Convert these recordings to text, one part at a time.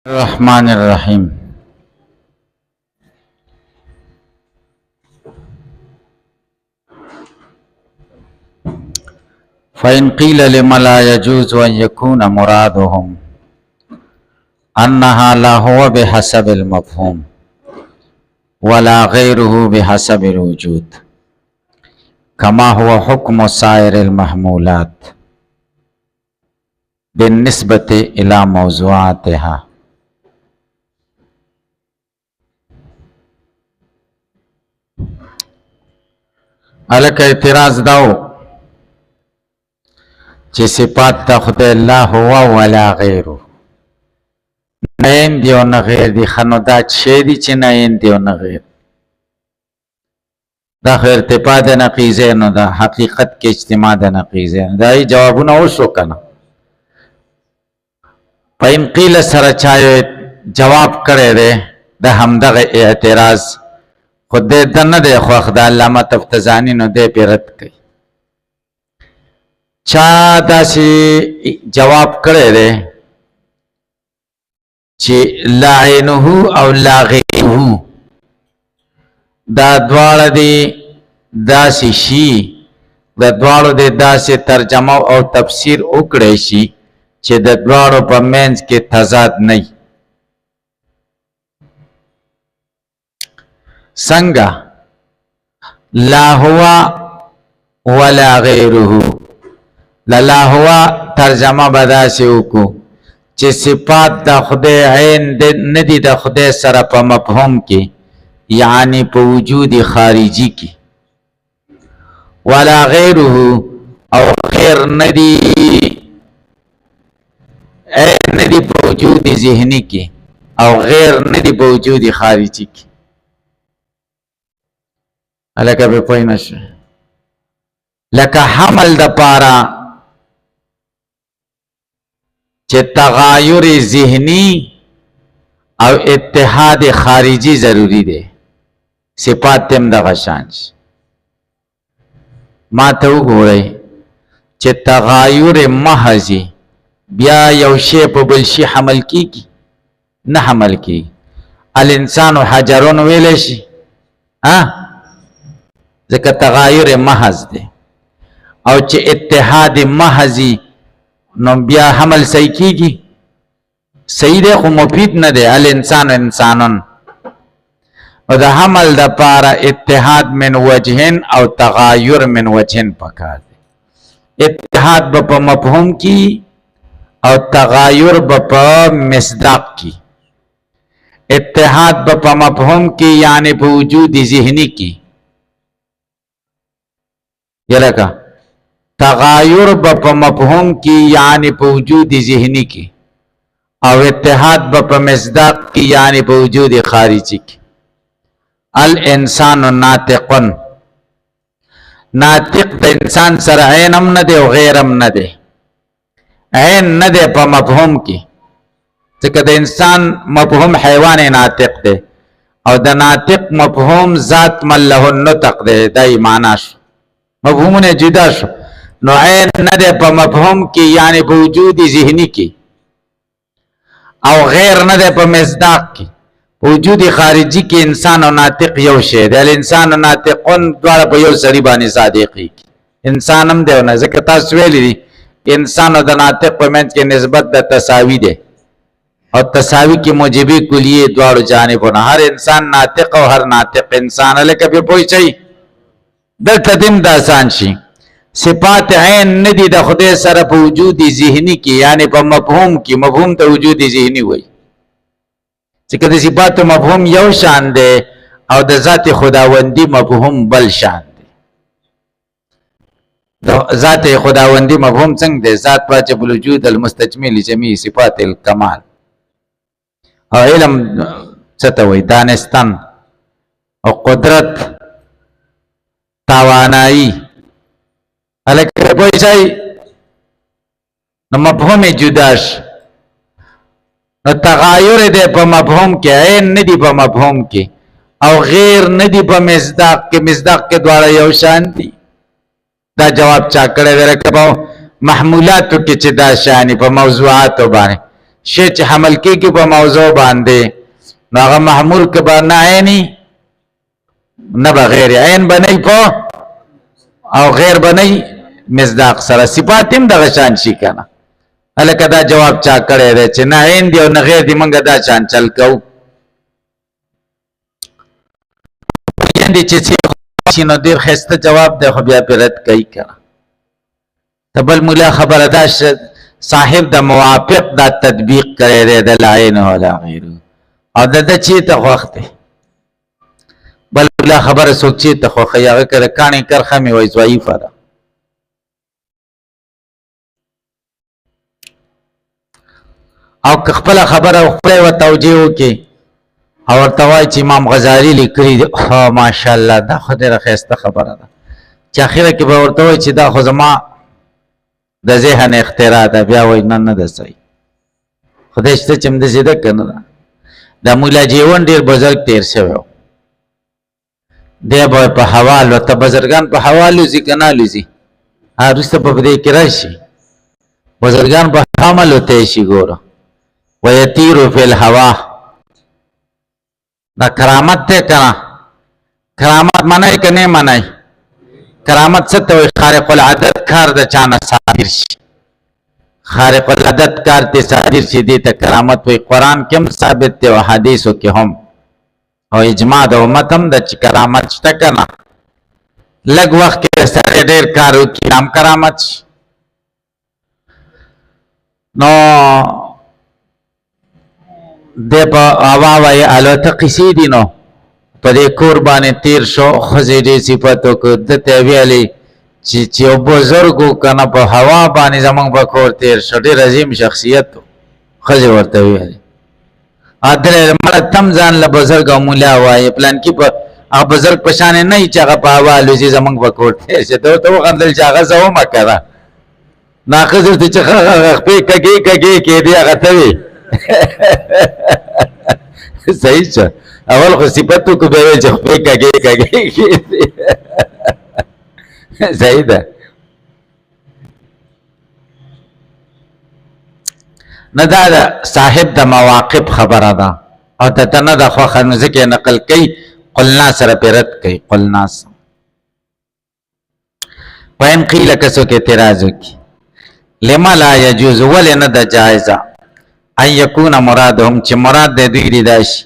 الرحمن الرحیم. فإن قيل لما لا يجوز أن يكون مرادهم أنها لا هو بحسب المفهوم ولا غيره بحسب الوجود كما هو حكم سائر المحمولات بالنسبة إلى موضوعاتها. الک اعتراض داو چې صفات د خدای الله هو ولا غیره، نه دی او نه غیر دی. خنو دا چې دی چې نه دی او نه غیر، دا خو ارتفاع د نقیضه نو دا حقیقت کې اجتماع د نقیضه. دا ای جوابونه وشو کنه. پاین قیل سره چا جواب کړی دی د همدغه اعتراض، خود دې نه دی خوښ د علامه تفتزانی، نو دې پې رد کوي. چا داسې جواب کړی دی چې لا عینه او لا غیره دا دواړه دی داسې شي، د دواړو دی داسې ترجمه او تفسیر وکړی شي چې د دواړو په منځ کې تضاد نه وي. څنګه لا هو ولا غیره، لا هو ترجمه به داسې وکړو چې صفات د خدای عین نه دي د خدای سره په مفهوم کې، یعنی په وجود خارجي کې، ولا غیره او غیر نه دي عین نه دي په وجود ذهني کې، او غیر نه دي په وجود خارجي کې. لکه به پوه نشو، لکه حمل د پاره چې تغایر ذهنی او اتحاد خارجي ضروری دی، صفات تم دغه شان شي. ما ته وګورئ چې تغایر محضی بیا یو شی په بل شي حمل کیږي؟ نه حمل کیږي. الانسان حجرون ویلی شي ځکه تغایر محض دی، او چې اتحاد محضی نو بیا حمل صحیح کیږي؟ صحیح دی خو مفید نه دی. الانسان انسانون، او د حمل د پاره اتحاد من وجهن او تغایر من وجهن پکار دی. اتحاد به په مفهوم کی او تغایر به په مصداق کی. اتحاد به په مفهوم کی یعنی په وجود ذهنی کی، یلکه تغایر په مفهوم کی یعنی په وجود ذهنی کی، او اتحاد په مصداق کی یعنی په وجود خارجی کی. الانسان ناطقن، ناطق د انسان سره عین هم نه دی او غیر هم نه دی. عین نه دی په مفهوم کی، ځکه د انسان مفهوم حیوان ناطق دی، او د ناطق مفهوم ذات من له النطق دی. دای معنا شو، مفهومونه جدا شو. نو عین نه ده په مفهوم کې یعنی په وجود ذهنی کې، او غیر نه ده په مصداق کې، په وجود خارجي کې. انسان او ناطق یو شی دی. الانسان او ناطقون دواړه په یو سړي باندې صادقي. انسان هم دی او نه، ځکه تاسو ویلي دي انسان او د ناطق په منځ کې نسبت د تساوي دی، او تساوي کې موجبي کلیه دواړو جانبونه. هر انسان ناطق او هر ناطق انسان. لکه به پوه شئ دلته دم د آسان شي. صفات عین ندی د خدای سره په وجود ذهنی کې، یعنی په مفهوم کې. مفهوم ته وجود ذهنی وای، ځکه د صفات مفهوم یو شان دی او د ذات خداوندی مفهوم بل شان دی. د ذات خداوندی مفهوم څنګه دی؟ ذات واجب الوجود المستجمع لجميع صفات الکمال. او علم څه ته وای؟ دانستان او قدرت، توانایی. الکه پوه شئ نو مفهوم جداش. نو تغایر دی په مفهوم کې، عین ندی په مفهوم کې، او غیر ندی په مصداق کې. مصداق کې دواړه یو شان دي. دا جواب چا کړی دی؟ لکه په محمولاتو کې چې دا شانی په موضوعاتو باندې شی چې حمل کېږي په موضوع باندې نو هغه محمول که به نه عیني نه به غیر عین بنئ په او غیر بنئ مصداق سره صفات هم دغه شان شي که نه هلکه دا جواب چا کړی دی چې نه عین دی او نه غیر دی موږ دا شان چل کوو دی چې شي نو ډېر ښایسته جواب دی خو بیا پرې رد کوي که نه ته بل مولا خبره دا صاحب د موافق دا تطبیق کړی دی د لا عین ولا غیر او د ده چېرته خوښ دی بل مولا خبره څوک چېرته خوښوي هغه که د کاڼې کرښه مې وایي ضعیفه ده او که خپله خبره خپله یې ورته توجیه وکړي او ورته وایي چې امام غزالي لیکلي دي ماشاءالله دا خو ډېره ښایسته خبره ده چې اخره کې به ورته وایي چې دا خو زما د ذهن اختراع ده بیا وایي نه نه ده صحیح خدای شته چې همداسې ده که نه ده دا مولا جیون ډېر بزرګ تېر شوی و دی به په هوا الوته بزرګان په هوا الوځي که نه الوځي وروسته به په دې کې راشي بزرګان په هوا هم الوتی شي ګوره ویطیرو فی الهوا دا کرامت ته که نه کرامت منئ که نه منئ کرامت څه ته وایي خارق العادت کار د چا نه صادر شي خارق العادت کار ته صادر شي دې ته کرامت وایي قرآن کې هم ثابت دی او حدیثو کې هم او اجماع د امت هم ده چې کرامت شته که نه لږ وخت کې سړی ډېر کار وکړي هم کرامت شي نو دی په هوا وایي الوته قیسې دي نو په دې کور باندې تېر شو ښځې ډېر صفت وکړو ده ته یې ویلې چې یو بزرګ و که نه په هوا باندې زموږ په کور تېر شو ډېر عظیم شخصیت و ښځې ورته ویلې ادرې مړه تم ځان له بزرګ او مولا وایي پلانکي په هغه بزرګ په شان نه وي چې هغه په هوا الوځي زموږ په کور تېر شي ته ورته وخندل چې هغه زه ومه که نه نو هغه ښځې ورته چې خپې کږې کږې کېدې هغه ته وي صحیح شه اول خو صفت وکړو بیا ویل چې خپې کږې کږې کېدې صحیح ده نه دا د صاحب د مواقف خبره ده او ته نه ده خوښه نو ځکه یې نقل کوي قلنا سره پرې رد کوي قلنا سره وین قیل که څوک اعتراض وکړي لما لا یجوز ولې نه ده جایزه ان یکون مرادهم چې مراد د دوی دی دا شي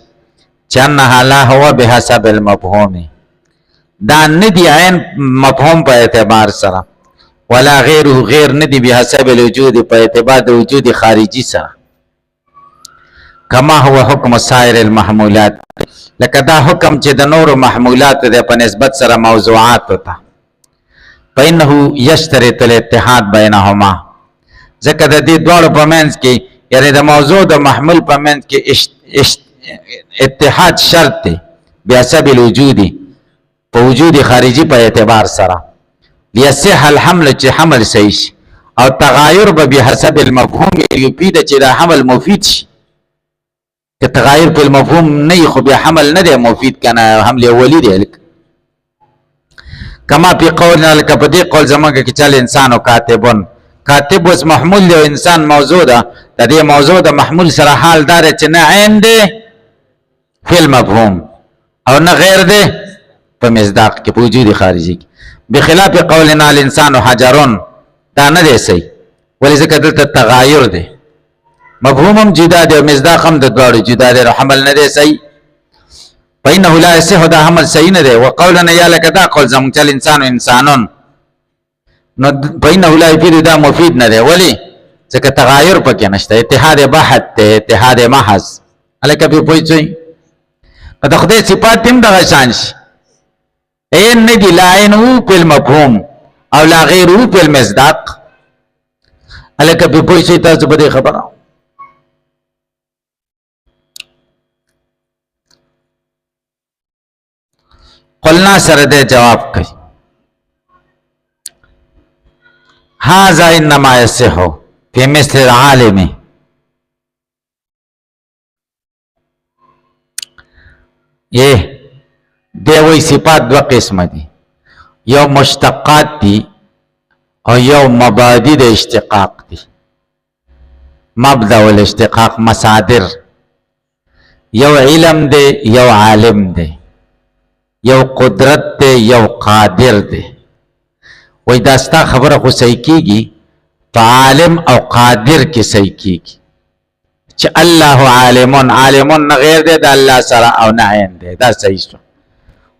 چې انها لا هو بحسب المفهوم دا نه دی عین مفهوم په اعتبار سره ولا غیره غیر نه دی بحسب الوجود په اعتبار د وجود خارجي سره کما هو حکم سایر المحمولات لکه دا حکم چې د نورو محمولات دی په نسبت سره موضوعات ته فإنه یشترط الاتحاد بینهما ځکه د دې دواړو په منځ کې یعنی د موضوع د محمول په منځ کې اتحاد شرط دی بحسب الوجود په وجود خارجي په اعتبار سره لیصح الحمل چې حمل صحیح شي او تغایر به بحسب المفهوم یفید چې دا حمل مفید شي که تغایر په المفهوم نه خو بیا حمل نه دی مفید کنه حمل اولی دی کما په قولنا لکه په دې قول زمونږ کې چل انسان او کاتبون کاتب اوس محمول دی او انسان موضوع ده د دې موضوع د محمول سره حال دار چې نه عین دی فی المفهوم او نه غیر دی په مصداق کې په وجود خارجي کې بخلاف قولنا الانسان حجرون دا نه دی صحیح ولې ځکه دلته تغایر دی مفهوم هم جدا دی او مصداق هم د دواړو جدا دی حمل نه دی صحیح فإنه لا يصح دا حمل صحیح نه دی وقولنا یا لکه دا قول زمونږ چې الانسان انسانون نو فإنه لا يفيد دا مفید نه دی ولې ځکه تغایر پکې نشته اتحاد بحت دی اتحاد محض هلکه پې پوه شئ که د خدای صفات هم دغه شان شي عین نه دي لا عین و په المفهوم او لا غیر و په المصداق هلکه پې پوه شئ تاسو په دې خبره قلنا سره دې جواب کوي هذا انما يصح في مثل العالم یہ دی وی صفات دو قسم دي یو مشتقات دي او یو مبادی د اشتقاق دي مبدا والاشتقاق مصادر یو علم دی یو عالم دی یو قدرت دی یو قادر دی وای دا ستا خبره خو صحیح کیږي په عالم او قادر کې صحیح کیږي چې الله عالمون عالمون نه غیر دی د الله سره او نه عین دی دا صحیح شو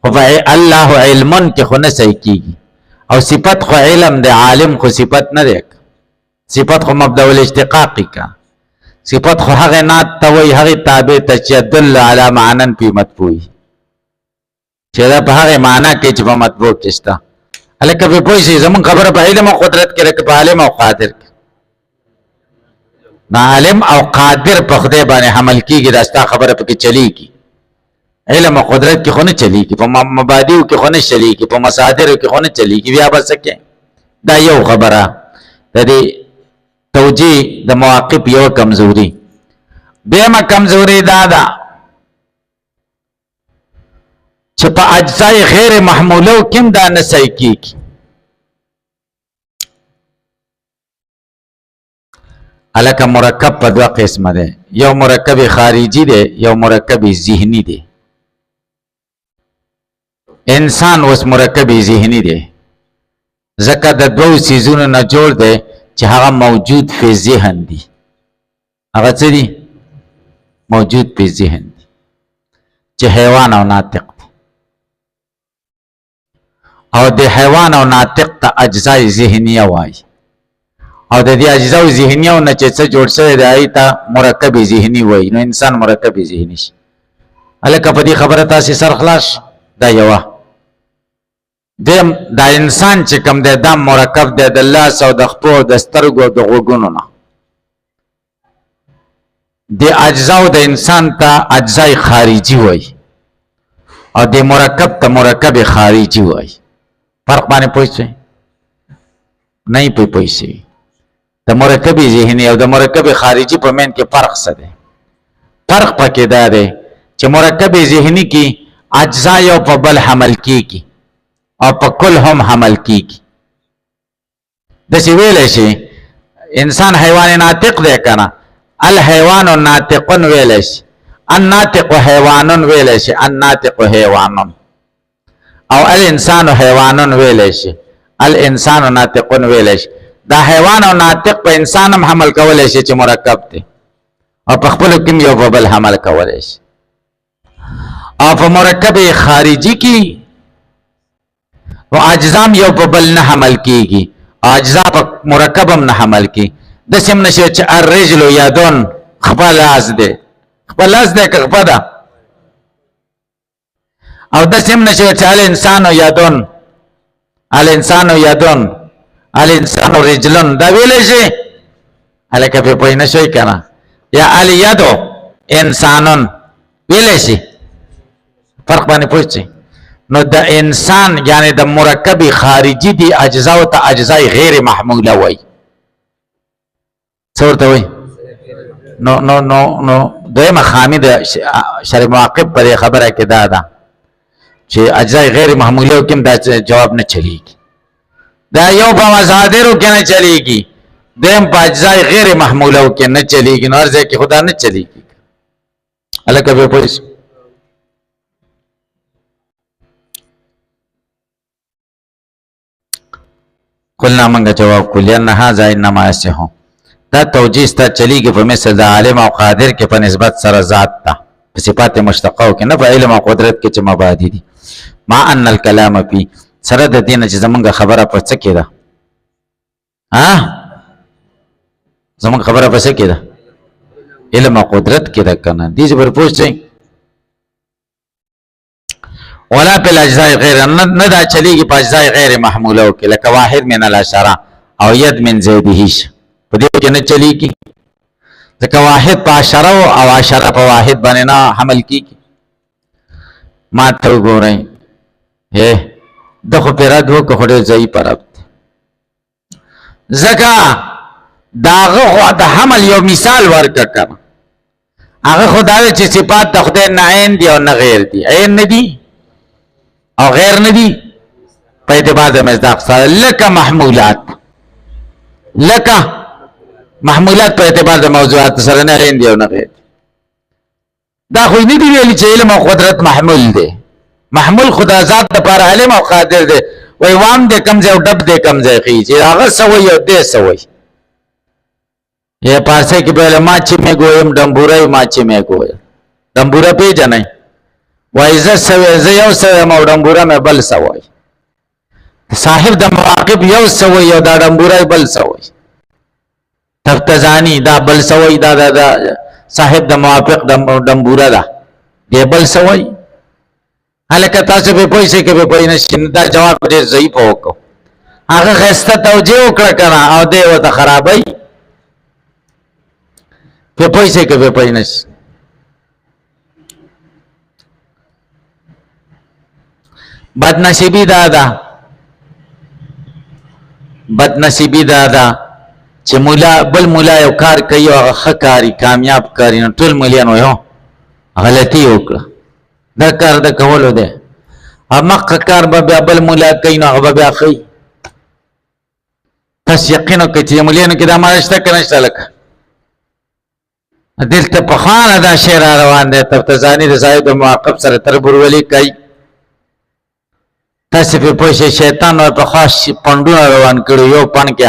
خو الله علمون کې خو نه صحیح کیږي او صفت خو علم دی عالم خو صفت نه دی صفت خو مبدا الاشتقاقی کا صفت خو هغه نات ته وای هغه تابع ته چې دل علی معنن فی مطبوع چې دا په هغه معنا کې چې په مطبوع کې شته الکه په پوه شي زمون خبره په علم او قدرت کې راکې په عالم او قادر کې عالم او قادر په خدای باندې حمل کیږي دا ستا خبره پکې چلیږي علم او قدرت کې خو نه چلیږي په مبادیو کې خو نه چلیږي په مصادر کې خو نه چلیږي بیا به څه دا یو خبره د دې توجیه د مواقف یو کمزوري دیمه کمزوري دا ده چې په اجزای غیر محموله کوم دا نه صحیح کیږي الکه مرکب په دوه قسمه ده یو مرکب خارجي ده یو مرکب ذهني ده انسان اوس مرکب ذهني ده ځکه د دوه سيزونو نه جوړ ده چې هغه موجود په ذهن دي هغه څه دي موجود په ذهن دي چې حیوان او ناطق دي او د حیوان او ناطق ته اجزای ذهنیه وایي او د دې اجزاء ذهنیه نه چې څه جوړ شوی دی ایته مرکب ذهني وایي نو انسان مرکب ذهني شي الکه په دې خبره تاسو سر خلاص دا یو دا انسان چې کوم دی دا مرکب دی د لاس او د خپو د سترګو د غوږونو نه د اجزاء د انسان ته اجزای خارجي وایي او د مرکب ته مرکب خارجي وایي فرق باندې پوښتنه نه پوښتنه د مرکب ذهني او د مرکب خارجي په من کې فرق څه دی فرق پکې دا دی چې مرکب ذهني کې اجزا یو په بل حمل کیږي او په کل هم حمل کیږي د څه ویل شي انسان حیوان ناطق دی کنه الحيوان ناطق ویل شي الناطق حیوان ویل شي الناطق حیوان او الانسان حیوان ویل شي الانسان ناطق ویل شي دا حیوان او ناطق په انسان هم حمل کولای شي چې مرکب دی او په خپل کې یو په بل حمل کولای شي او په مرکب خارجي کې او اجزام یو په بل نه حمل کیږي اجزا په مرکب هم نه حمل کیږي د سیم نشه چې الرجل یادون خپل لاس دی خپل لاس دی که خپل ده او د سیم نشه چې الانسان یادون الانسان یادون الانسان رجلن دا ویل شي الکه په پوی نه شي کنه یا الیدو انسانن ویل شي فرق باندې پوښتنه نو د انسان یعنی د مرکب خارجي دي اجزا او ته اجزای غیر محموله وای څورته وای نو دویمه خامي د شرع مواقف پر خبره کې دا ده چې اجزای غیر محموله کوم دا جواب نه چلیږي دا یو په مصادرو کې نه چلیږي دیم په اجزای غیر محموله کې نه چلیږي نو ارزه کې خدا نه چلیږي الکه به پولیس قلنا منگا جواب کو لئن هذا انما يصح دا توجیه ستا چلیږي په مثل د عالم او قادر کې په نسبت سره ذات ته په صفات مشتقه کې نه په علم او قدرت کې چې مبادی دي ما ان الكلام فی سره د دین چې زمونږ خبره په څه کې ده زمونږ خبره په څه کې ده علم او قدرت کې ده کنه دې زبر پوښتنه ولا په اجزاء غیر نه دا چلیږي په اجزاء غیر محموله کې لکه واحد من الاشاره او ید من زیده په دې کې نه چلیږي ځکه واحد په اشاره او اشاره په واحد باندې نه حمل کیږي ما ته وګورئ دغه پیراد وکړو خو ډېر ځای پرب ځکه داغه خو د حمل یو مثال ورکړه کنه هغه خدای چې صفات د خدای نه عین دي او نه غیر دي عین نه دي او غیر نه دي په اعتبار د مصداق سره لکه محمولات لکه محمولات په اعتبار د موضوعات سره نه هندي او نه غیر دا خو نه دی ویلي چې علم او قدرت محمول دی محمول خدا ذات د پر علم او قادر دی وای وام دې کم ځای او ډب دې کم ځای خي چې هغه سوي او دې سوي یہ پارسه کې په ما چې مې ګویم ډمبورای ما چې مې ګویم ډمبورا پیژنې وای ز سوي ز یو سوي ما ډمبورا مې بل سوي صاحب د مواقب یو سوي او دا ډمبورای بل سوي تفتزانی دا بل سوي دا صاحب د موافق د ډمبورا دا دی بل سوي الکه تاسو به پیسې کې به پوینه شین دا جواب ډېر ضعیف وکړو هغه خسته توجه وکړه کنه او دې وته خرابای په پیسې کې به پوینه بدنصیبی دادا چې مولا بل مولا یو کار کوي او خکاری کامیاب کاری نو ټول مليان وایو غلطي وکړه دا کار د کولو دی امق کار به بل مولا کوي نو هغه بیا کوي تاسو یقینو کې چې مليانو کې دا مارشته کنهشته لکه دلته په خانه دا شعر روان دی تفتزانی د صاحب مواقف سره تربور ولی کوي تاسو په پوښې شیطان او په خاص پندونه روان کړو یو پن کې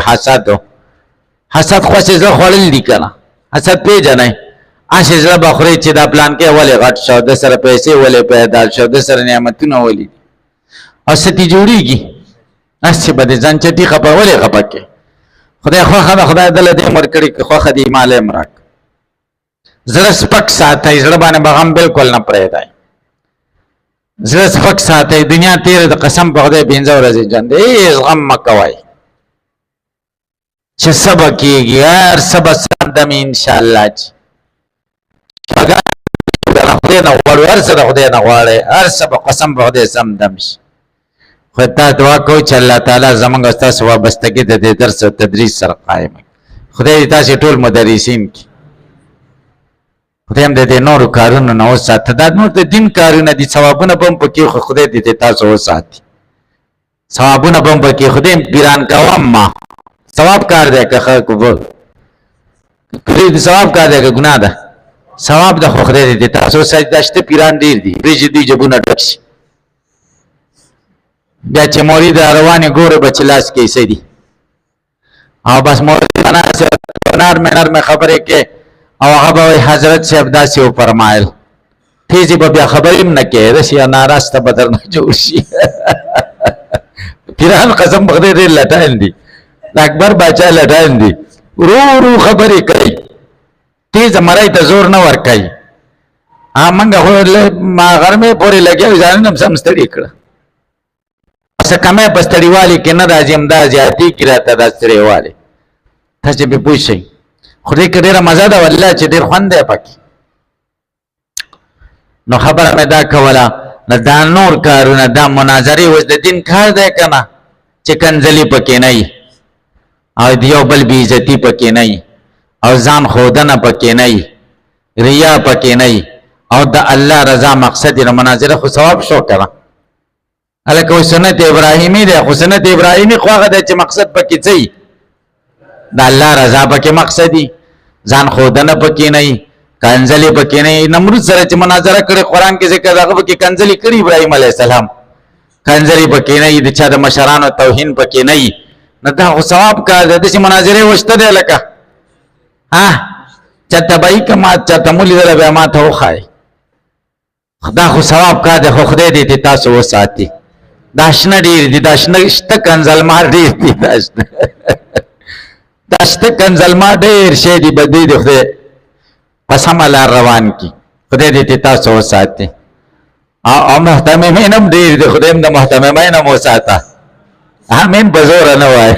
حسد خوښه زه خړل دي کنه حسد پیژنې اشه زړه بخوري چې دا پلان کې ولې غټ شو د سره پیسې ولې پیدا شو د سره نعمتونه ولې او ستې جوړیږي اسی بده ځان چټي خپه ولې خپکه خدای دل دې امر کړی خو خدي مال امرک زړه سپک ساتي زړه باندې بغم بالکل نه پرېدای زړه سپک ساتي دنیا تیر د قسم په خدای بینځه ورځي جان دې غم مکوای چې سبا کېږي هر سبا سم ان شاء الله هغه خدای نه غواړي هر څه خدای نه غواړي هر سبا قسم په خدای سم دمش خو ته دعا کو چې الله تعالی زمونږ تاسو وابستګي د دې درس او تدریس سره قائم خدای تاسو ټول مدرسین کی خدای هم دې نور کارونه نه وساته دا نور د دین کارونه دي ثوابونه بم پکې خدای دې تاسو وساتي ثوابونه بم پکې خدای پیران کوم ما ثواب کار دی که خو کړي ثواب کار دی که ګناه ده ثواب د خدای دې تاسو سجدهشته پیران ډیر دي ریج دي جبونه ډکشي بیا چې مرید روانه ګوره بچلاس کې سړي او بس مرید نار مې خبره کې او هغه حضرت صاحب داسې و فرمایل تیزی به بیا خبرې نه کې رشي ناراسته بدر نه جوړ شي پیران قسم بخدای دې لټاین دي اکبر باچا لټاین دي رو خبرې کوي تیز مړای ته زور نه ور کوي امنګ هو ما غرمه پورې لګي ځان هم سم ستړي کړ څه کمه پستړیوالي کې نه راځم دا زیاتی کې راته دا ستړیوالي تاسو به پوښی خدای کې ډیره مزه ده والله چې ډیر خوند دی پکې نو خبره مې دا کوله دا نور کارونه دا مناظرې وز د دین کار دی کنه چې کنځلې پکې نه او دیو بل بی عزتی پکې نه او ځان خودنه پکې نه ریا پکې نه او د الله رضا مقصد د مناظره خو ثواب شو کړه الکه سنت ابراهیمی ده خو سنت ابراهیمی خو هغه د مقصد پکې ځي د الله رضا پکې مقصدی ځان خودنه پکې نه کنځلې پکې نه نمرود سره چې مناظره کړي قران کې ذکر هغه پکې کنځلې کړي ابراهیم علیه السلام کنځلې پکې نه د چا د مشرانو توهین پکې نه نه دا خو ثواب کار د دې مناظره وشته ده لکه چته بای کما چته مولې دل به ما ته وخای خدا خو ثواب کار ده خو خدای دې تاسو وساتي داشنه ډیر دي داشنه شته کنځل مار ډیر دي داشته کنځل ما ډیر شي دي بدی دي خدای قسم الله روان کی خدای دې تاسو وساتي او محتممین هم ډیر دي خدای هم د محتممین هم وساته امین بزور نه وای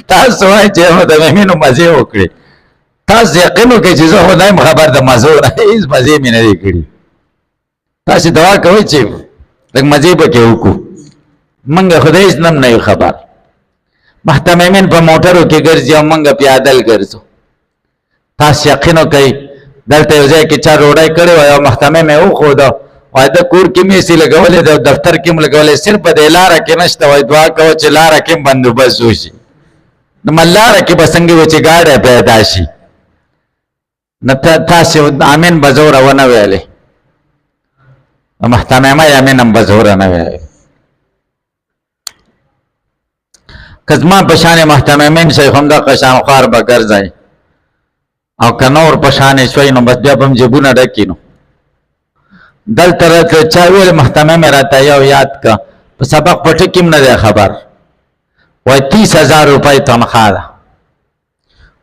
تاسو وای چې محتممین مزه وکړي تاسو یقین وکړئ چې زه خدای خبر د مزور هیڅ مزه مې نه کړی تاسو دعا کوئ چې لږ مزه پکې وکړو منګه خدای نن نه خبر محتممین په موټرو کې ګرځي او منګه پیادل ګرځو تاسو یقین وکړئ دلته یو ځای کې چا روډای کړی وای او محتمم یې وخوده وای د کور کې مې سي لګولې د دفتر کې مې لګولې صرف د لاره کې نشته وای دعا کوو چې لاره کې بندوبست وشي نو ملاره کې به څنګه و چې ګاډی پیدا شي نو تاسې امین به زوره ونه ویلې محتمه ما امین هم به زوره نه ویلې که زما په شان محتمه امین شي خو همدغه شان خوار به ګرځئ او که نور په شان شوی نو بس بیا به هم جیبونه ډکي نو دلته راته چا ویل محتمه مې راته یو یاد که په سبق په ټکي هم نه دی خبر وای 30,000 روپۍ تنخوا ده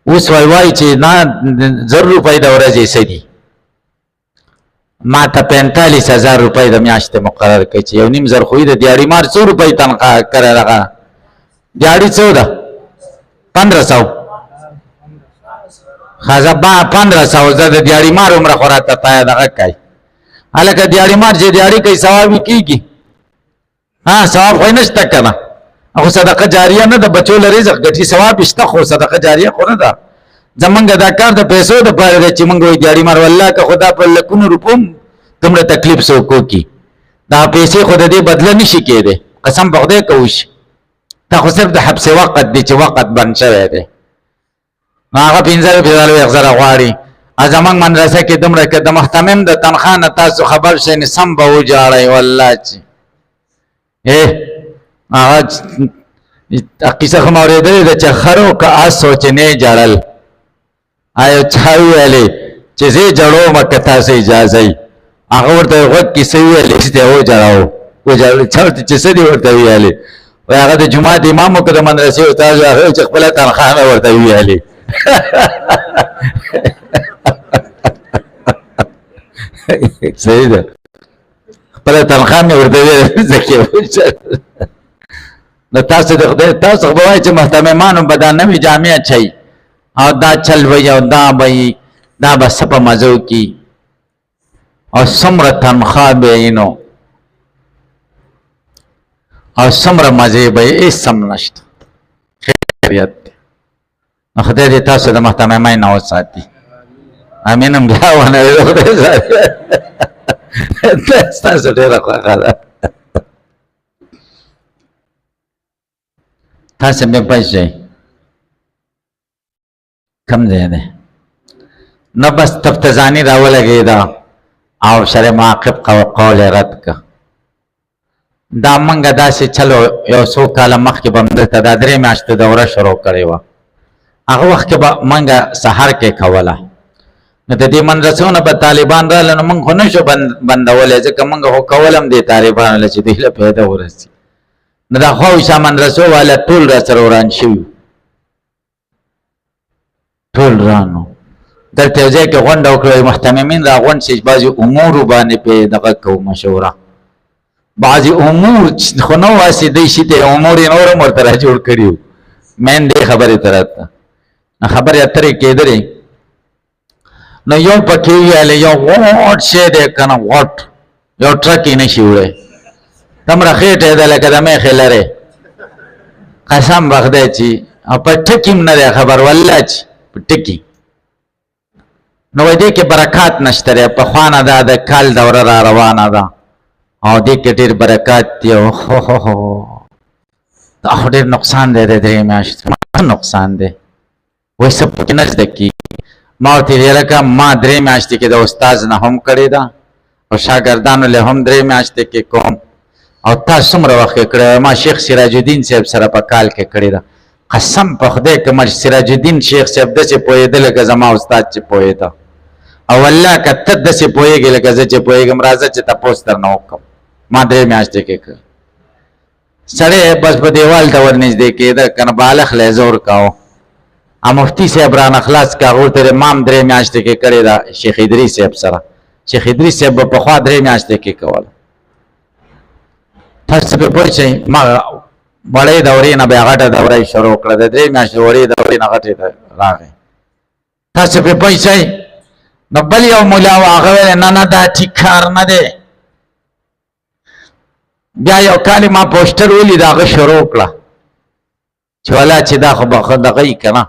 اوس وای چې نه 1000 روپۍ د ورځې څه دي ما ته 45,000 روپۍ د میاشتې مقرر کړي چې 1.5 خو یې د دیاړي مار 100 روپۍ تنخوا کړی دغه دیاړي څو ده 1500 ښځه 1500 زه د دیاړي مار عمره خو راته پایه دغه کوي هلکه دیاړي مار چې دیاړي کوي ثواب یې کېږي ثواب خو یې نشته که نه خو صدقه جاریه نه ده بچو له رزق ګټي ثواب شته خو صدقه جاریه خو نه ده زمونږ دا کار د پیسو دپاره دی چې مونږ وایي دیاړي مار والله که خو دا په لکونو روپو دومره تکلیف څوک وکړي دا پیسې خو د دې بدله نشي کېدی قسم په خدای که وشي دا خو صرف د حبس وقت دی چې وقت بند شوی دی نو هغه 15,000 غواړي زمونږ مدرسه کې دومره که د محتمم د تنخوا نه تاسو خبر شئ نو سم به وجاړئ والله چې هغه قصه خو مې اورېدلې ده چې خرو که آسو چې نه جړل یو چا وویلې چې زه جړومه که تاسو اجازه یي هغه ورته غوږ کیسه وویلې چې دی وجړاو وجړل چا ورته چې څه دې ورته ویلې وایي هغه د جومات امام و که د مدرسې استاد و هغه چې خپله تنخوا مې ورته ویلې صحیح ده خپله تنخوا مې ورته ویلې ځکه وجړل نو تاسو د خدای تاسو خو به وایئ چې محتممانو به دا نوې جامې اچوي او دا چل وي او دا به یي دا به څه په مزو کي او څومره تنخوا به یې نو او څومره مزې به یې هېڅ هم نشته خیریت دی نو خدای دې تاسو د محتممۍ نه وساتي امین هم بیا ونه ویل خدای ساتي ستاسو ډېره خوښه ده تاسو به پوه شئ کم ځای دی نو بس تفتزاني راولګېده او شرع معاقب قول یې رد که دا منګه داسې چلو یو څو کاله مخکې به همدلته دا 3 میاشتې دوره شروع کړې وه هغه وخت کې به منګه سحر کې کوله نو د دې مدرسو نه به طالبان راغله نو موږ خو نه شو بندولی ځکه موږ خو کول هم دې طالبانو له چې دوی له پیدا ورسي نو دا خواوشا مدرسو والا ټول را سره وران شوي ټول رانو دلته یو ځای کې غونډه وکړه محتممین را غونډ شي بعضې امورو باندې پې دغه کوو مشوره بعضې امور خو نه واسې دی شي ته امور یې نور هم ورته را جوړ کړي وو مین دې خبرې ته راته خبرې اترې کېدلې نو یو پکې ویلې یو غوټ شی دی که نه غوټ یو ټرک یې نه شي وړی دومره خېټه ده لکه د میخې لرې قسم به خدای چې په ټکي هم نه دی خبر والله چې په ټکي نو وایي دې کې برکات نشته دی پخوا نه دا د کال دوره را روانه ده او دې کې ډېر برکات دی دا خو ډېر نقصان دی د 3 میاشتې نقصان دی وایي څه پکې نه زده کېږي ما ورته ویې لکه ما 3 میاشتې کې د استاذ نه هم کړې ده او شاګردانو له هم 3 میاشتې کې کوم او تاسو څومره وخت کې کړی ما شیخ سراج الدین صاحب سره په کال کې کړې ده قسم په خدای که ما سراج الدین شیخ صاحب داسې پوهېده لکه زما استاد چې پوهېده او والله که ته داسې پوهېږې لکه زه چې پوهېږم راځه چې تپوس درنه وکړم ما 3 میاشتې کې کړ سړی بس په دیوال ته ورنږدې کېده که نه بالغ له زور کاو مفتي صاحب رانه خلاص که هغه ورته ما هم 3 میاشتې کې کړې ده شیخ ادریس صاحب سره شیخ ادریس صاحب به پخوا 3 میاشتې کې کوله تاسو په پوه شئ ما وړې دورې نه بیا غټه دوره یې شروع کړه د 3 میاشتې وړې دورې نه غټې ته راغی تاسو په پوه شئ نو بل یو ملا و هغه ویل نه نه دا ټیک کار نه دی بیا یو کال ما پوسټر ولید هغه شروع کړه چې والا چې دا خو به دغه یي که نه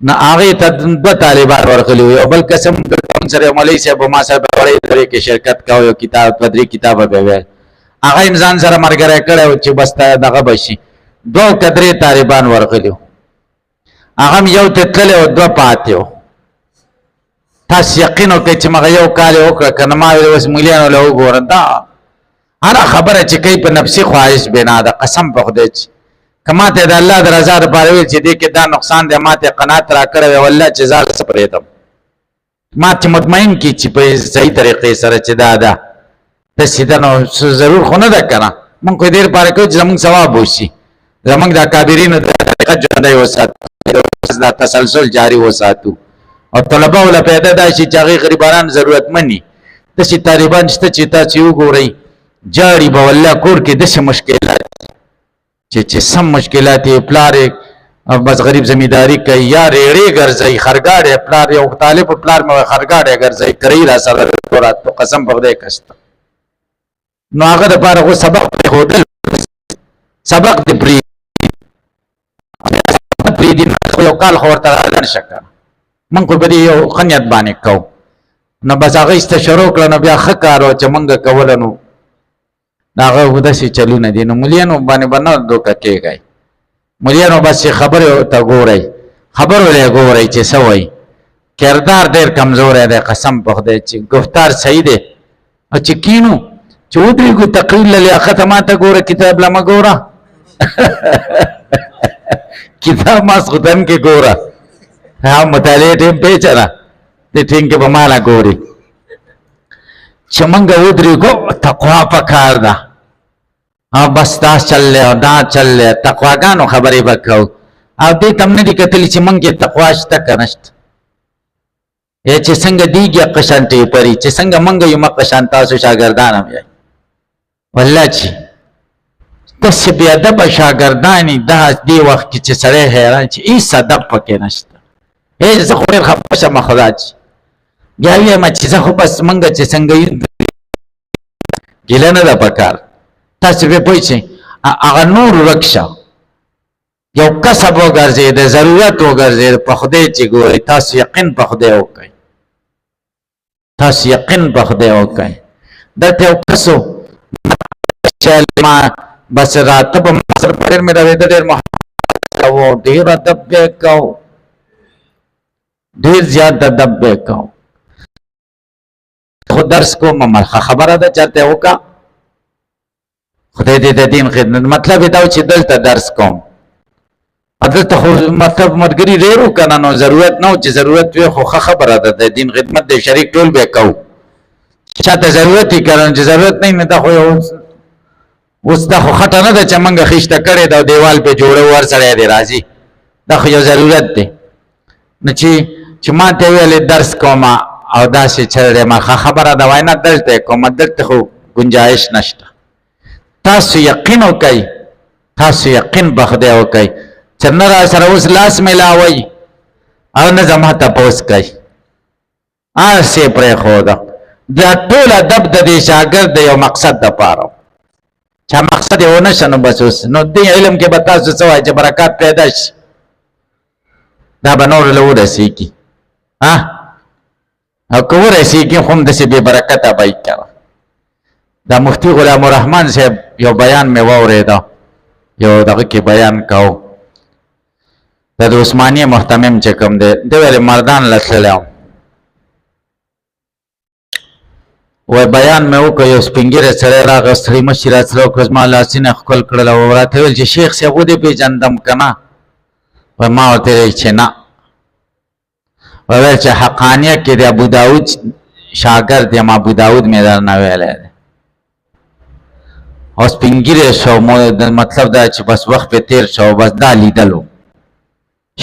نه هغې ته 2 طالبان ورغلي وو یو بل قسم سره مولوي صاحب ما سره په وړې دورې کې شرکت کوو یو کتاب 2-3 کتابه به ویل هغه انسان سره مرګره کړی و چې بس دغه به شي 2-3 طالبان ورغلي هغه یو ته تللی او دوه پاتې وو تاسو یقین وکړئ چې مغه یو کال یې وکړه که نه ما ویل اوس مولیانو له وګوره دا هره خبره چې کوي په نفسي خواهش بنا ده قسم په خدای چې که ما ته د الله د رضا دپاره ویل چې دې کې دا نقصان دی ما ته قناعت را کړی وی والله چې زه څه پرېږدم ما چې مطمئن کړي چې په صحیح طریقې سره چې دا ده داسې ده نو ضرور خو نه ده که نه مونږ خو دې لپاره کوو چې زمونږ ثواب وشي زمونږ دا کابرینو د طریقه ژوندی وساتو دا تسلسل جاري وساتو او طلبه ولا پیدا دا شي چې هغه غریبانان ضرورتمني داسې طالبان شته چې تاسو وګورئ جاړي به والله کور کې داسې مشکلات چې سم مشکلات یې پلار بس غریب زمینداری کوي یا ریړې ګرځي خرګاړې پلار یو طالب پلار مې خرګاړې ګرځي کوي را سره ورته قسم په خدای کسته نو هغه د پاره خو سبق پرېښودل سبق دې پرېږدي یو کال خو ورته راغلی نشه که مونږ خو به دې یو ښه نیت باندې کوو نو بس هغه ایسته شروع کړه نو بیا ښه کار و چې مونږ کوله نو د هغه داسې چلونه دي نو ملیانو باندې به نه دوکه کېږئ ملیانو بس خبرې ته ګورئ خبرو له ګورئ چې څه وایي کردار ډېر کمزوری دی قسم په خدای چې گفتار صحیح دی او چې کینو چې ودرېږو تقریر له لیاقته ما ته ګوره کتاب له مه ګوره کتاب ماسخوتن کې ګوره مطالعې ټیم پیچنه دې ټیم کې به ما نه ګوري چې مونږ ودرېږو تقوا پکار ده بس دا چل او دا چل تقواګانو خبرې به کوو او دې ته هم نه دي کتلي چې مونږ کې تقوا شته که نشته چې څنګه دیږي هغه شان ټیپري چې څنګه مونږ یو مقه شان تاسو شاګردان هم یئ والله چې داسې بې ادبه شاګردان دا دې وخت کې چې سړی حیران چې هېڅ ادب پکې نشته زه خو ډېر خفه شم خدا چې بیا ویم چې زه خو بس مونږ چې څنګه یو ګیله نه ده پکار تاسو به پوه شئ هغه نور ورک شه یو کسب وګرځئ د ضرورت وګرځئ په خدای چې ګورئ تاسو یقین په خدای وکړئ تاسو یقین په خدای وکړئ دلته یو کس ما بس راته په مصر ډېر مې رارېده ډېر محبت کوو ډېر ادب به یې کوو ډېر زیات ادب به یې کوو خو درس کوم خبره ده چاته وکړه خدای دې د دین خدمت مطلب دا چې دلته درس کوم دلته خو مطلب ملګري ډېر وو که نه نو ضرورت نه و چې ضرورت وي خو ښه خبره ده د دین خدمت د شریک ټول به کوو چاته ضرورت وي که نه چې ضرورت نه وي دا خو یو اوس دا خو خټه نه ده چې موږ خیشته کړې ده او دیوال پې جوړو ور سړی دی راځي دا خو یو ضرورت دی نو چې ما ته ویلې درس کوم او داسې چل دی ما ښه خبره ده وای نه دلته یې کوم دلته خو ګنجایش نشته تاسو یقین وکئ تاسو یقین په خدای وکئ چې نه را سره اوس لاس میلاوئ او نه زما تپوس کوئ هسې پرېښوده دا ټول ادب د دې شاګرد د یو مقصد دپاره چا مقصد یې ونه شه نو بس اوس نو دې علم کې به تاسو څه وایئ چې برکات پیدا شي دا به نورو له ورسېږي او که ورسېږي خو هم داسې بې برکته به یې که دا مفتی غلام الرحمن صاحب یو بیان مې واورېده یو دغه کې بیان کوو د عثماني محتمم چې کوم دی ده ویلې مردان له تللی وم وای بیان مې وکړ یو سپین ږیری سړی راغی ستړي مشي راسره وکړه زما لاسونه ښکل کړل او راته ویل چې شیخ صاحب ودې پېژندم که نه وای ما ورته ویل چې نه وای ویل چې حقانیه کې د ابو داود شاګرد یم ابو داود مې درنه ویلی دی او سپین ږیری شو مطلب دا چې بس وخت پې تېر شو بس دا لیدلو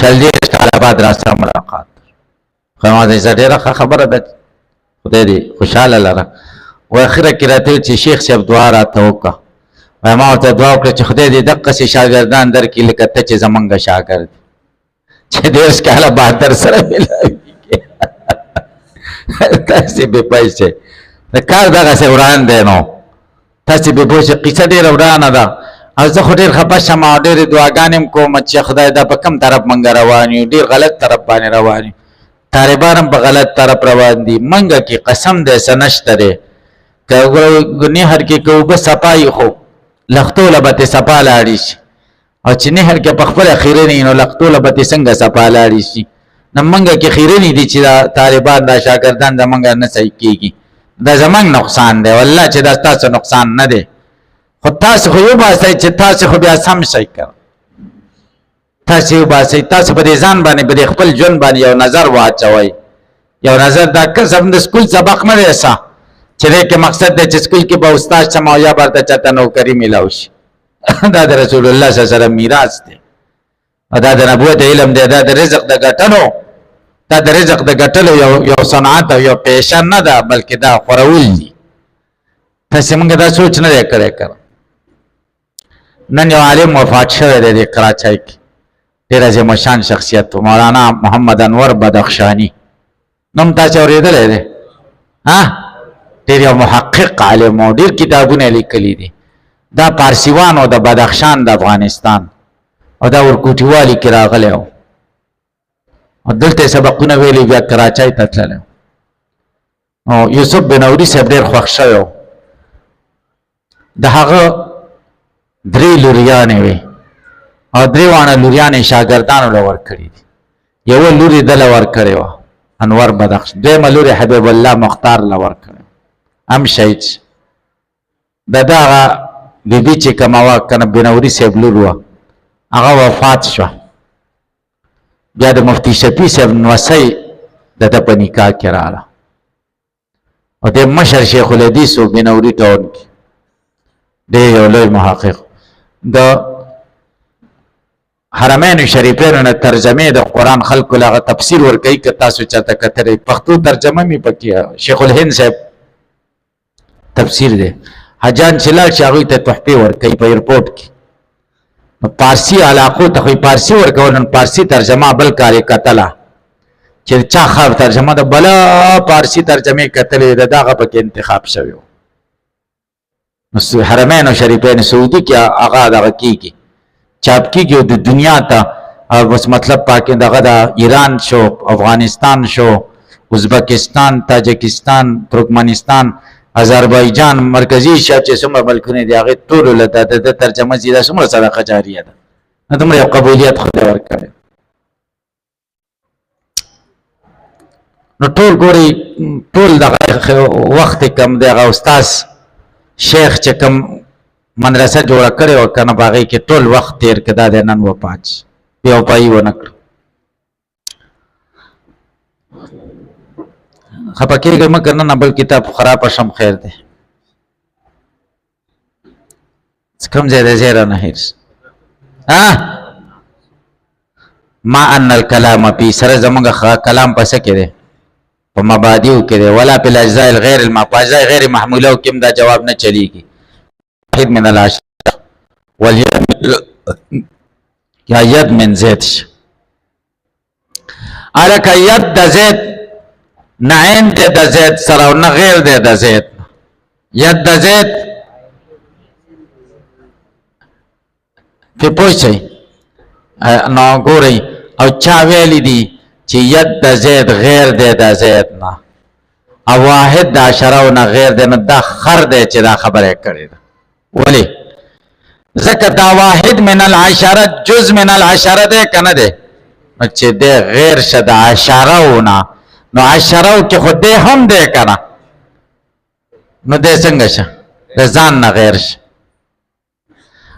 شل دېرش کاله بعد راسره ملاقات خو ما ته ډېره ښه خبره ده خدای دې خوشحاله لره و اخره کې راته ویل چې شیخ صاحب دعا راته وکړه وای ما ورته دعا وکړه چې خدای دې دقسې شاګردان درکړي لکه ته چې زمونږ شاګرد چې 30 کاله بعد در سره ملاوېږي تاسې بې پوه شئ د کار دغسې وران دی نو تاسې بې پوه شئ قصه ډېره ورانه ده او زه خو ډېر خفه شم او ډېرې دعاګانې هم کوم چې خدای دا په کوم طرف موږ روان یو ډېر غلط طرف باندې روان یو طالبان هم په غلط طرف روان دي موږ کې قسم دی څه نشته دی که نهر کې که اوبه صفا یي خو لښتو له به ترې صفا لاړې شي او چې نهر کې په خپل خیرنی نو لقطوله به څنګه سپالاړي شي نمنګ کې خیرنی دي چې طالبان دا شاګردان زمنګ نه صحیح کیږي دا زمنګ نقصان دی والله چې دا تاسو نقصان نه دی خو تاسو خو یو باسي چې تاسو خو بیا سم شي کړ تاسو یو باسي تاسو په دې ځان باندې په خپل ژوند باندې یو نظر واچوي یو نظر دا قسم د سکول سبق نه وسه چې دې کې مقصد د سکول کې به استاد سم او یا برته چاته نوکری ملاوي شي دا د رسول الله صلی الله علیه وسلم میراث دی دا د نبوت علم دی دا د رزق د ګټلو دا د رزق د ګټلو یو صنعت او یو پیشه نه ده بلکې دا خورول دي تاسو موږ دا سوچ نه کړی کړ نن یو عالم وفات شوی دی د کراچۍ کې ډېر عظیم شان شخصیت مولانا محمد انور بدخشانی نوم تاسو اورېدلی دی ها ډېر یو محقق عالم او ډېر کتابونه لیکلي دي دا پارسیوان او د بدخشان د افغانستان او دا ورکوټي والی کې راغلی او دلته سبقونه ویلي بیا کراچۍ ته تللی او یوسف بنوري صاحب ډېر خوښ شوی د هغه 3 لوریانې وې او 3 واړه لوریانې شاګردانو له ورکړي دي یو لوري دله ورکړې وه انور بدخش دویمه لوري حبیب الله مختار له ورکړې هم شهید د دغه بیبي چې کومه وه که نه بنوري صاحب لور وه هغه وفات شوه بیا د مفتی شفیع صاحب نوسی د ده په نکاح کې راغله او د مشر شیخ الحدیث و بنوري ټاون کې ډېر یو لوی محقق د حرمین شریفینو نه ترجمه د قرآن خلکو له تفسیر ورکوي که تاسو چاته کتلی پښتو ترجمه مې پکې شیخ الهند صاحب تفسیر دی حجان چې لاړ شي هغوی ته تحفې ورکوي په ایرپورټ کې نو پارسي علاقو ته خو پارسي ورکول نو پارسي ترجمه بل کار یې کتله چې چا ښه ترجمه د بله پارسي ترجمې کتلې د دغه پکې انتخاب شوی و نو حرمین شریفین سعودي کې هغه دغه کېږي چاپ کېږي او د دنیا ته بس مطلب پاکې دغه د ایران شو افغانستان شو ازبکستان تاجکستان ترکمنستان آذربایجان مرکزی ایشیا چې څومره ملکونه دي هغې ټولو له د ترجمه چې دا څومره صدقه جاریه ده نو دومره یو قبولیت خدای ورکړی نو ټول ګورئ ټول دغه وخت کم دی هغه استاذ شیخ چې کوم مدرسه جوړه کړې وه که نه په هغې کې ټول وخت تېر که دا دی نن وفات شي بې وفایي ونه کړه خفه کېږئ مه که نه بل کتاب خرابه شم خیر دی کوم ځای دی ځای رانه هېر ما ان الکلام فی سره زمونږ کلام په څه کې دی په مبادیو کې دی ولا په الاجزاء الغیر المقاصد غیر محموله کې دا جواب نه چلیږي واحد من الاشیاء والید یا ید من زید الک ید د زید نه عین دی د زید سره او نه غیر دی د زید ید د زید پې پوه شئ نو ګورئ او چا ویلی دي چې ید د زید غیر دی د زید نه او واحد د عشره نه غیر دی نه دا خر دی چې دا خبره کړې ده ولې ځکه دا واحد من العشره جز من العشره دی که نه دی چې دی غیر شه د عشرو نه نو عشرو کې خو دی هم دی که نه نو دی څنګه شه د ځان نه غیر شه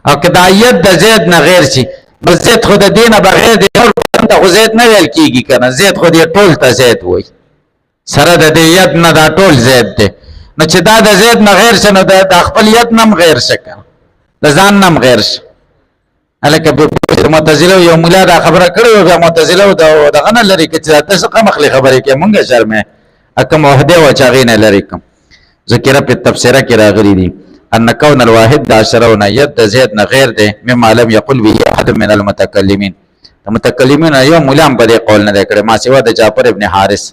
او که دا ید د زید نه غیر شي نو زید خو د دې نه بغیر دی ته خو زید نه ویل کېږي که نه زید خو دې ټول ته زید وایي سره د دې ید نه دا ټول زید دی نو چې دا د زید نه غیر شه نو د خپل ید نه هم غیر شه که د ځان نه هم غیر شه هلکه معتزله یو ملا دا خبره کړې وه بیا معتزله دغه نه لرې کړه چې ته څه قمخلې خبرې کوې مونږ شرمې کوم وحدې وه چې هغې نه لرې کړم ذکره په تبصره کې راغلي دي ان کون الواحد د عشرونه ید د زید نه غیر دی مما لم یقل به احد من المتکلمین د متکلمین یو ملا هم په دې قول نه دی کړی ما سوا د جعفر ابن حارث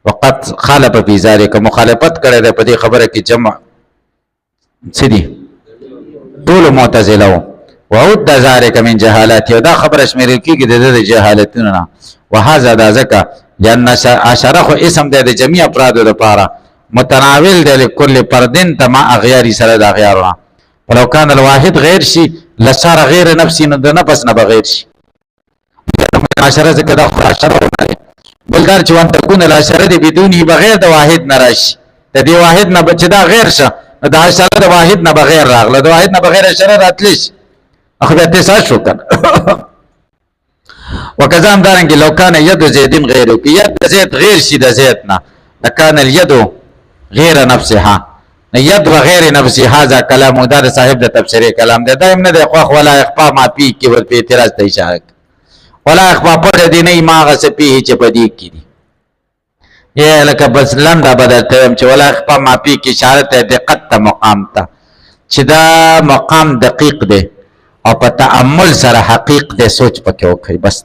وقد خالف فی ذلک مخالفت کړی دی په دې خبره کې جمع څه دي ټولو معتزله وو وعد ذلک من جهالت او دا خبره شمیرل کېږي د ده د جهالتونو نه وهذا دا ځکه لأن عشره خو اسم دی د جميع افرادو دپاره متناول دی لکل پردین ته ما اغیاري سره د اغیارونه ولو کان الواحد غیر شي لصار غیر نفسی نو د نفس نه بغیر شي معاشره ځکه دا معاشره ونه بلدار چې وان تكون العشره دي بدونه بغیر د واحد نه راشي د دې واحد نه بچ دا غیر شه د عشره د واحد نه بغیر راغله د واحد نه بغیر عشره راتلی شي اخو به تاسو شو کنه وکذا دارنګ لو کان ید زید غیره کی ید زید غیر شي د زید نه لکان الید غیر نفسها ید وغیر نفسها ذا کلام مدار صاحب د تفسیر کلام ده دایم نه د خو ولا اخفاء ما پی کی ور په اعتراض ته اشاره ولا اخفاء پر دې نه ما غس پی چې پدې کی دي یا لکه بس لنډه بدلته چې ولا اخفاء ما پی کی اشاره ته دقت ته مقام ته چې دا مقام دقیق ده او په تأمل سره حقیق ده سوچ پکې وکړي بس